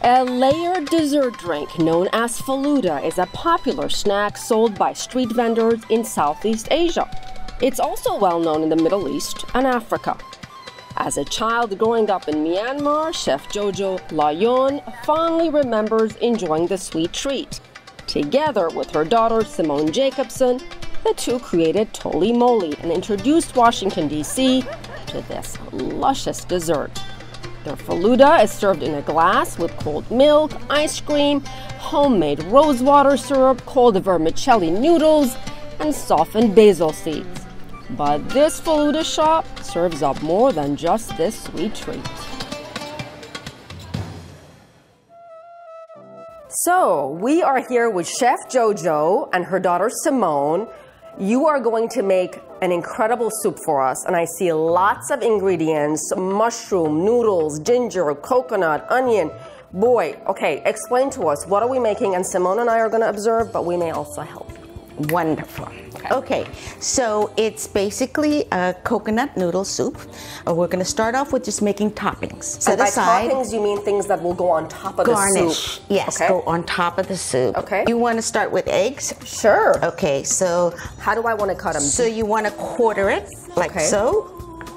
A layered dessert drink known as falooda is a popular snack sold by street vendors in Southeast Asia. It's also well known in the Middle East and Africa. As a child growing up in Myanmar, Chef JoJo Law-Yone fondly remembers enjoying the sweet treat. Together with her daughter Simone Jacobson, the two created Toli Moli and introduced Washington, D.C. to this luscious dessert. Their falooda is served in a glass with cold milk, ice cream, homemade rosewater syrup, cold vermicelli noodles, and softened basil seeds. But this falooda shop serves up more than just this sweet treat. So, we are here with Chef JoJo and her daughter Simone. You are going to make an incredible soup for us, and I see lots of ingredients: mushroom, noodles, ginger, coconut, onion. Boy, okay, explain to us, what are we making? And Simone and I are going to observe, but we may also help. Wonderful. Okay, so it's basically a coconut noodle soup. We're going to start off with just making toppings. Set by aside, toppings, you mean things that will go on top of the soup? Yes, okay. Go on top of the soup. Okay. You want to start with eggs? Sure. Okay, so how do I want to cut them? So you want to quarter it like so,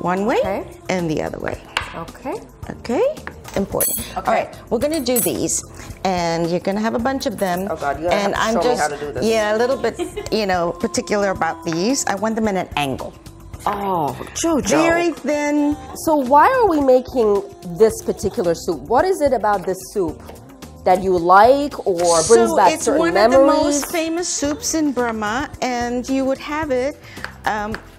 one way and the other way. Okay. Okay. Important. Okay. All right, we're going to do these, and you're going to have a bunch of them. Oh God, you're going to have to show me how to do this. Yeah, a little bit, particular about these. I want them in an angle. Oh, JoJo. Very thin. So why are we making this particular soup? What is it about this soup that you like or brings back certain memories? It's one of the most famous soups in Burma, and you would have it.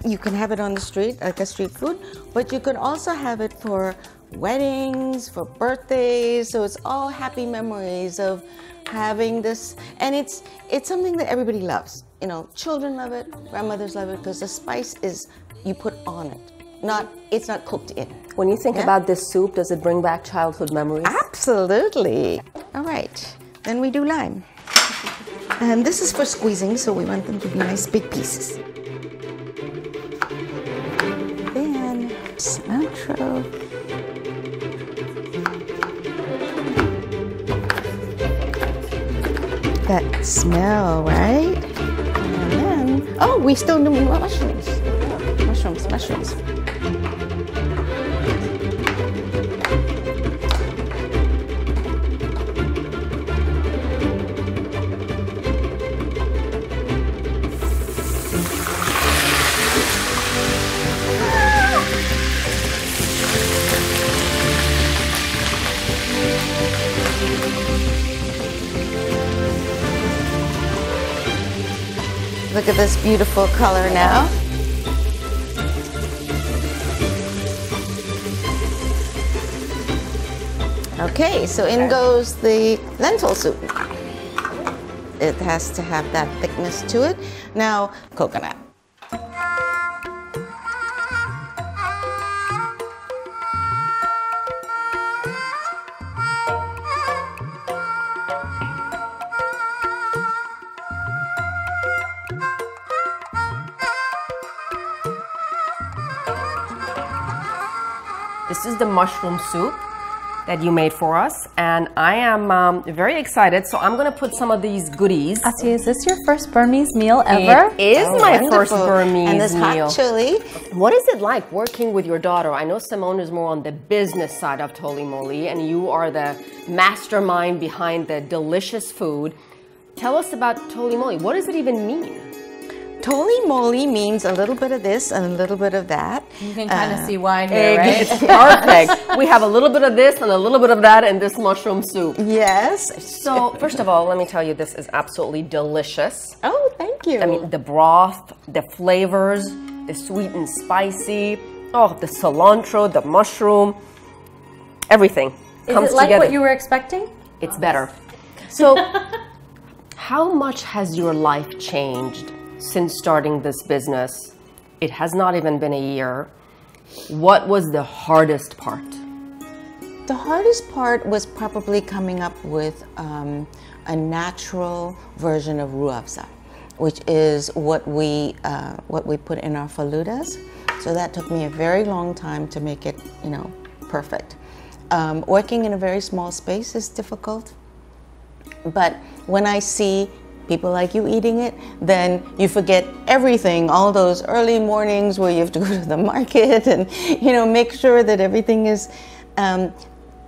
You can have it on the street, like a street food, but you can also have it for weddings, for birthdays. So it's all happy memories of having this, and it's something that everybody loves. Children love it, grandmothers love it, because the spice is you put on it. It's not cooked in. When you think about this soup, does it bring back childhood memories? Absolutely. All right, then we do lime. And this is for squeezing, so we want them to be nice big pieces. Then cilantro. That smell, right? And then, we still need mushrooms. Mushrooms. Look at this beautiful color now. Okay, so in goes the lentil soup. It has to have that thickness to it. Now, coconut. This is the mushroom soup that you made for us, and I am very excited. So I'm going to put some of these goodies. Ati, is this your first Burmese meal ever? It is my first Burmese meal. And this hot chili. What is it like working with your daughter? I know Simone is more on the business side of Toli Moli, and you are the mastermind behind the delicious food. Tell us about Toli Moli. What does it even mean? Toli Moli means a little bit of this and a little bit of that. You can kind of see why here, right? It's perfect. We have a little bit of this and a little bit of that in this mushroom soup. Yes. So, first of all, let me tell you, this is absolutely delicious. Oh, thank you. I mean, the broth, the flavors, the sweet and spicy, the cilantro, the mushroom, everything comes Is it like together. what you were expecting? It's better. So, how much has your life changed since starting this business? It has not even been a year. What was the hardest part? The hardest part was probably coming up with a natural version of ruafza, which is what we put in our faloodas. So that took me a very long time to make it, perfect. Working in a very small space is difficult. But when I see people like you eating it, then you forget everything, all those early mornings where you have to go to the market and, you know, make sure that everything is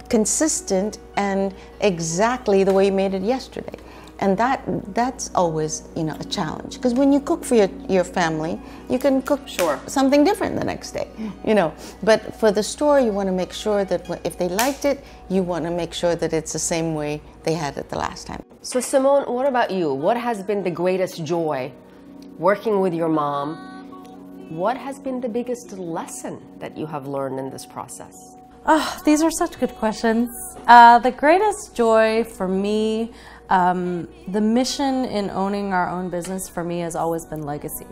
consistent and exactly the way you made it yesterday. And that's always, you know, a challenge. Because when you cook for your family, you can cook something different the next day, you know. But for the store, you want to make sure that if they liked it, you want to make sure that it's the same way they had it the last time. So Simone, what about you? What has been the greatest joy working with your mom? What has been the biggest lesson that you have learned in this process? Oh, these are such good questions. The greatest joy for me, the mission in owning our own business for me has always been legacy.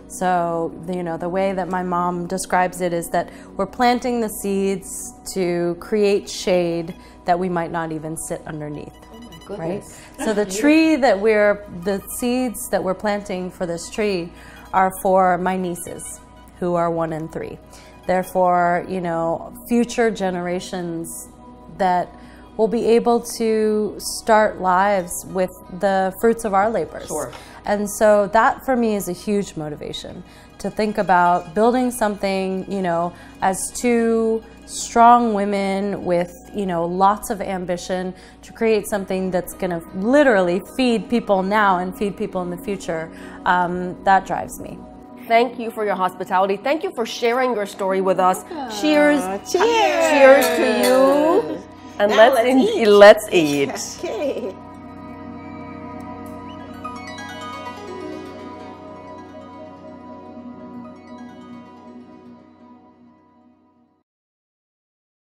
So, you know, the way that my mom describes it is that we're planting the seeds to create shade that we might not even sit underneath. Right? So the tree that the seeds that we're planting for this tree are for my nieces who are 1 and 3. Therefore, you know, future generations that will be able to start lives with the fruits of our labors. And so that for me is a huge motivation to think about building something, you know, as 2 strong women with, you know, lots of ambition to create something that's going to literally feed people now and feed people in the future. That drives me. Thank you for your hospitality. Thank you for sharing your story with us. Cheers. Cheers to you. And let's eat.